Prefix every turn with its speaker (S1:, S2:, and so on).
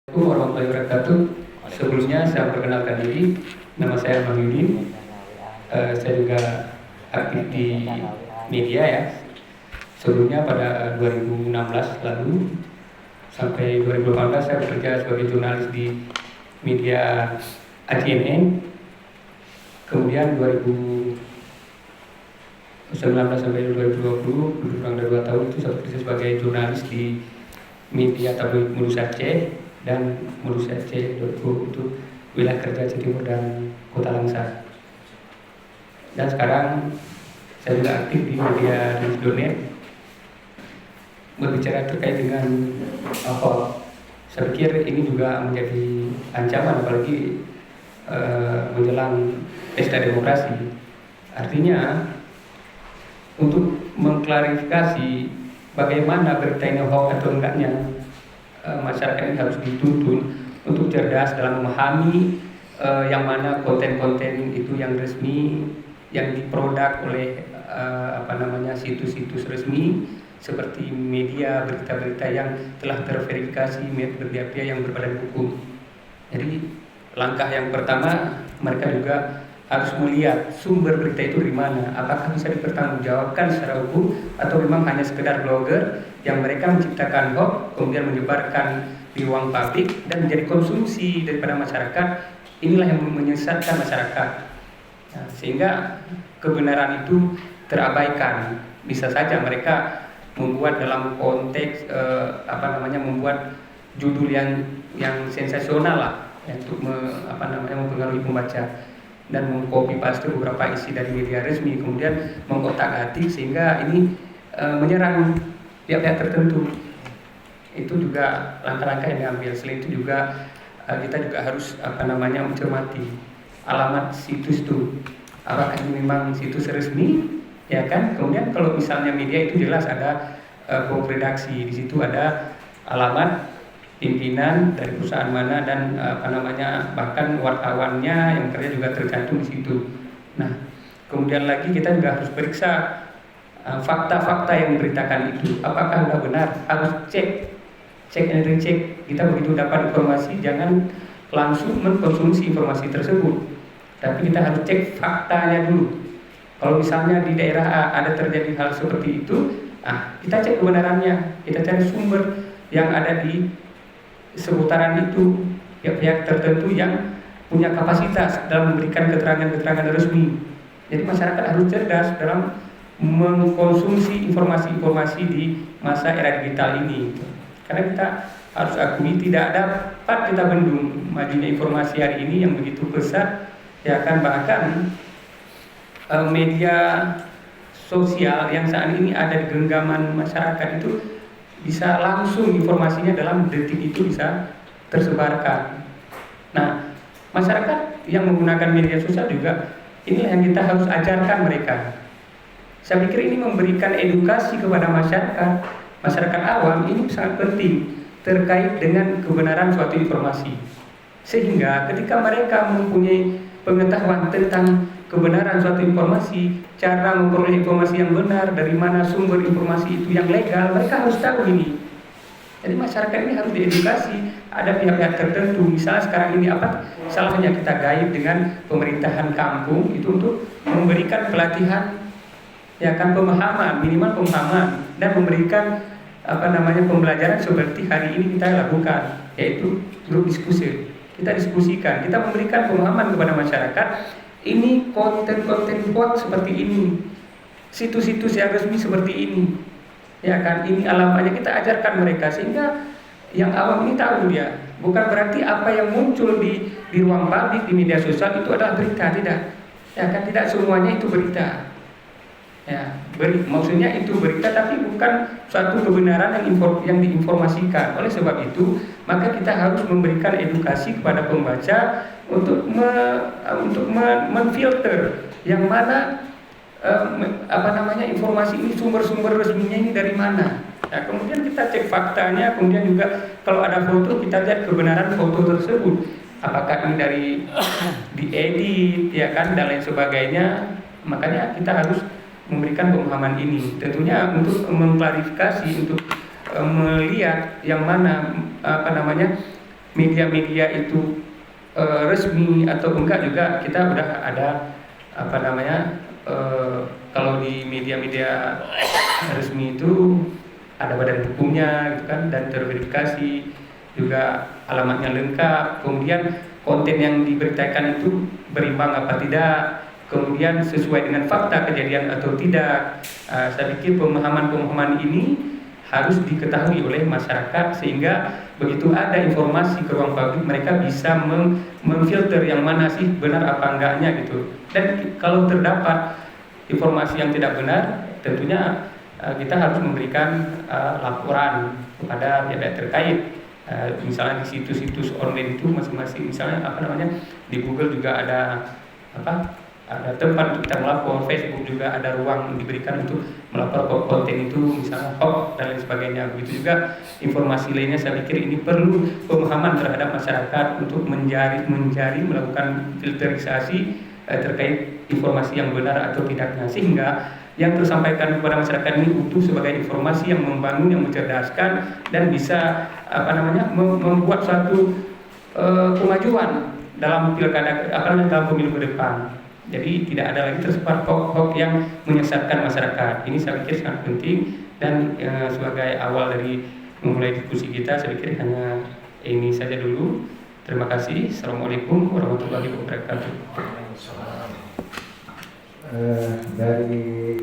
S1: Assalamualaikum warahmatullahi wabarakatuh. Sebelumnya saya perkenalkan diri, nama saya Bang Yudin. Saya juga aktif di media ya. Sebelumnya pada 2016 lalu sampai 2018 saya bekerja sebagai jurnalis di media ACNN. Kemudian 2019 sampai 2020, kurang dari 2 tahun itu saya bekerja sebagai jurnalis di media tabloid Mulus Aceh dan Mulus Aceh.co untuk wilayah kerja Aceh Timur dan Kota Langsa. Dan sekarang saya juga aktif di media Rilis.net berbicara terkait dengan apa. Saya pikir ini juga menjadi ancaman apalagi menjelang pesta demokrasi. Artinya untuk mengklarifikasi bagaimana berita ini hoax atau enggaknya, masyarakat ini harus dituntun untuk cerdas dalam memahami yang mana konten-konten itu yang resmi, yang diproduk oleh situs-situs resmi seperti media berita-berita yang telah terverifikasi media yang berbadan hukum. Jadi langkah yang pertama, mereka juga harus melihat sumber berita itu dari mana, apakah bisa dipertanggungjawabkan secara hukum atau memang hanya sekedar blogger yang mereka menciptakan hoax kemudian menyebarkan di ruang publik dan menjadi konsumsi daripada masyarakat. Inilah yang menyesatkan masyarakat. Nah, sehingga kebenaran itu terabaikan. Bisa saja mereka membuat dalam konteks membuat judul yang sensasional lah untuk mempengaruhi pembaca dan mengcopy paste beberapa isi dari media resmi kemudian mengotak-atik sehingga ini menyerang pihak-pihak tertentu. Itu juga langkah-langkah yang diambil. Selain itu juga kita juga harus mencermati alamat situs itu, apakah ini memang situs resmi, ya kan? Kemudian kalau misalnya media itu jelas ada blog redaksi, di situ ada alamat pimpinan dari perusahaan mana dan bahkan wartawannya yang kerja juga tercantum di situ. Nah, kemudian lagi kita juga harus periksa fakta-fakta yang diberitakan itu apakah sudah benar. Harus cek and recheck. Kita begitu dapat informasi jangan langsung mengkonsumsi informasi tersebut, tapi kita harus cek faktanya dulu. Kalau misalnya di daerah A ada terjadi hal seperti itu, kita cek kebenarannya, kita cari sumber yang ada di seputaran itu, pihak-pihak tertentu yang punya kapasitas dalam memberikan keterangan-keterangan resmi. Jadi masyarakat harus cerdas dalam mengkonsumsi informasi-informasi di masa era digital ini. Karena kita harus akui tidak dapat kita bendung majunya informasi hari ini yang begitu pesat, ya kan, bahkan media sosial yang saat ini ada di genggaman masyarakat itu bisa langsung informasinya dalam detik itu bisa tersebarkan. Nah, masyarakat yang menggunakan media sosial juga inilah yang kita harus ajarkan mereka. Saya pikir ini memberikan edukasi kepada masyarakat awam ini sangat penting terkait dengan kebenaran suatu informasi. Sehingga ketika mereka mempunyai pengetahuan tentang kebenaran suatu informasi, cara memperoleh informasi yang benar, dari mana sumber informasi itu yang legal, mereka harus tahu ini. Jadi masyarakat ini harus diedukasi. Ada pihak-pihak tertentu, misalnya sekarang ini apa salahnya kita gaib dengan pemerintahan kampung itu untuk memberikan pelatihan, ya kan, pemahaman, minimal pemahaman, dan memberikan pembelajaran seperti hari ini kita lakukan, yaitu grup diskusi. Kita diskusikan, kita memberikan pemahaman kepada masyarakat. Ini konten-konten hoax seperti ini, situs-situs yang resmi seperti ini, ya kan, ini alamatnya. Kita ajarkan mereka sehingga yang awam ini tahu dia. Bukan berarti apa yang muncul di ruang publik, di media sosial itu adalah berita, tidak, ya kan, tidak semuanya itu berita. Ya, maksudnya itu berita tapi bukan suatu kebenaran yang diinformasikan. Oleh sebab itu, maka kita harus memberikan edukasi kepada pembaca untuk menfilter yang mana informasi ini, sumber-sumber resminya ini dari mana. Ya, kemudian kita cek faktanya, kemudian juga kalau ada foto kita lihat kebenaran foto tersebut. Apakah ini dari diedit, ya kan, dan lain sebagainya. Makanya kita harus memberikan pemahaman ini tentunya untuk mengklarifikasi, untuk melihat yang mana media-media itu resmi atau enggak juga kita udah ada apa namanya, kalau di media-media resmi itu ada badan hukumnya gitu kan, dan terverifikasi juga, alamatnya lengkap, kemudian konten yang diberitakan itu berimbang apa tidak, kemudian sesuai dengan fakta kejadian atau tidak. Saya pikir pemahaman-pemahaman ini harus diketahui oleh masyarakat, sehingga begitu ada informasi ke ruang publik mereka bisa memfilter yang mana sih benar apa enggaknya gitu. Dan kalau terdapat informasi yang tidak benar, tentunya kita harus memberikan laporan kepada pihak terkait. Misalnya di situs-situs online itu masing-masing, misalnya apa namanya, di Google juga ada apa, ada tempat untuk kita melapor, Facebook juga ada ruang diberikan untuk melapor konten itu, misalnya hoax dan lain sebagainya. Begitu juga informasi lainnya. Saya pikir ini perlu pemahaman terhadap masyarakat untuk menjari melakukan filterisasi terkait informasi yang benar atau tidaknya, sehingga yang tersampaikan kepada masyarakat ini utuh sebagai informasi yang membangun, yang mencerdaskan, dan bisa apa namanya, membuat suatu kemajuan dalam pilkada, dalam pemilu ke depan. Jadi tidak ada lagi tersebar hoax yang menyesatkan masyarakat. Ini saya pikir sangat penting, dan sebagai awal dari memulai diskusi kita, saya pikir hanya ini saja dulu. Terima kasih. Assalamualaikum warahmatullahi wabarakatuh.
S2: Dari